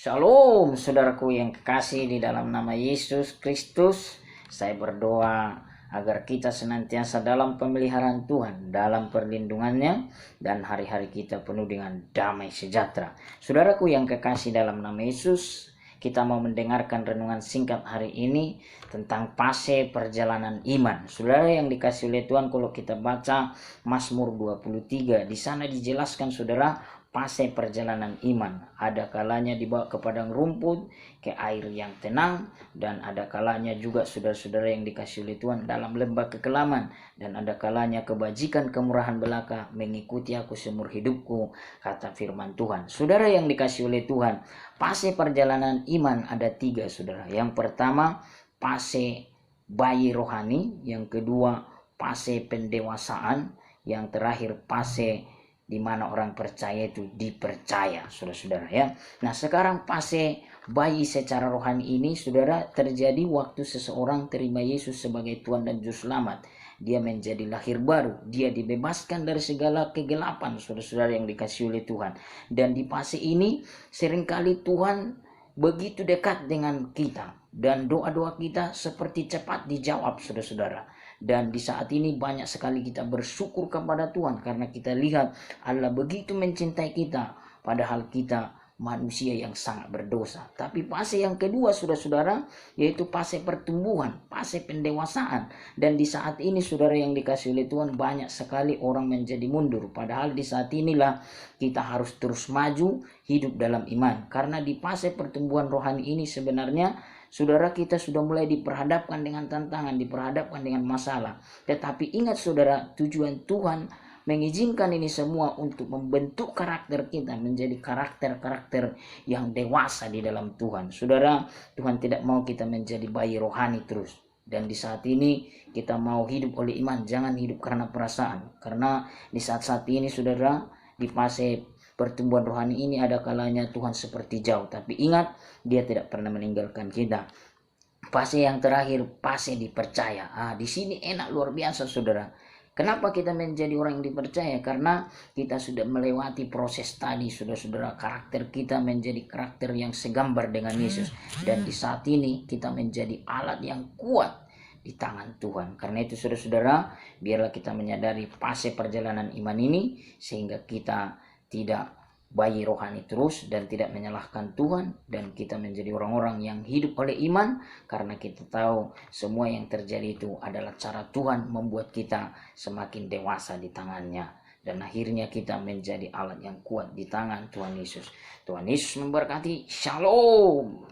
Shalom, saudaraku yang kekasih di dalam nama Yesus Kristus. Saya berdoa agar kita senantiasa dalam pemeliharaan Tuhan, dalam perlindungannya, dan hari-hari kita penuh dengan damai sejahtera. Saudaraku yang kekasih dalam nama Yesus, kita mau mendengarkan renungan singkat hari ini tentang fase perjalanan iman. Saudara yang dikasih oleh Tuhan, kalau kita baca Mazmur 23, di sana dijelaskan saudara, fase perjalanan iman. Ada kalanya dibawa ke padang rumput, ke air yang tenang, dan ada kalanya juga saudara-saudara yang dikasih oleh Tuhan dalam lembah kekelaman, dan ada kalanya kebajikan kemurahan belaka mengikuti aku seumur hidupku, kata firman Tuhan. Saudara yang dikasih oleh Tuhan, fase perjalanan iman ada 3 saudara. Yang pertama fase bayi rohani, yang kedua fase pendewasaan, yang terakhir fase di mana orang percaya itu dipercaya, saudara-saudara ya. Nah, sekarang fase bayi secara rohani ini, saudara, terjadi waktu seseorang terima Yesus sebagai Tuhan dan Juru Selamat. Dia menjadi lahir baru, dia dibebaskan dari segala kegelapan, saudara-saudara yang dikasihi oleh Tuhan. Dan di fase ini seringkali Tuhan begitu dekat dengan kita, dan doa-doa kita seperti cepat dijawab, saudara-saudara. Dan di saat ini banyak sekali kita bersyukur kepada Tuhan karena kita lihat Allah begitu mencintai kita, padahal kita manusia yang sangat berdosa. Tapi fase yang kedua, saudara-saudara, yaitu fase pertumbuhan, fase pendewasaan. Dan di saat ini, saudara yang dikasih oleh Tuhan, banyak sekali orang menjadi mundur. Padahal di saat inilah kita harus terus maju hidup dalam iman. Karena di fase pertumbuhan rohani ini sebenarnya, saudara, kita sudah mulai diperhadapkan dengan tantangan, diperhadapkan dengan masalah. Tetapi ingat saudara, tujuan Tuhan mengizinkan ini semua untuk membentuk karakter kita menjadi karakter-karakter yang dewasa di dalam Tuhan. Saudara, Tuhan tidak mau kita menjadi bayi rohani terus. Dan di saat ini kita mau hidup oleh iman, jangan hidup karena perasaan. Karena di saat-saat ini saudara, di fase pertumbuhan rohani ini ada kalanya Tuhan seperti jauh, tapi ingat dia tidak pernah meninggalkan kita. Fase yang terakhir, fase dipercaya. Di sini enak luar biasa saudara. Kenapa kita menjadi orang yang dipercaya? Karena kita sudah melewati proses tadi, saudara-saudara. Karakter kita menjadi karakter yang segambar dengan Yesus. Dan di saat ini kita menjadi alat yang kuat di tangan Tuhan. Karena itu saudara-saudara, biarlah kita menyadari fase perjalanan iman ini, sehingga kita tidak bayi rohani terus dan tidak menyalahkan Tuhan, dan kita menjadi orang-orang yang hidup oleh iman, karena kita tahu semua yang terjadi itu adalah cara Tuhan membuat kita semakin dewasa di tangannya, dan akhirnya kita menjadi alat yang kuat di tangan Tuhan Yesus. Tuhan Yesus memberkati. Shalom.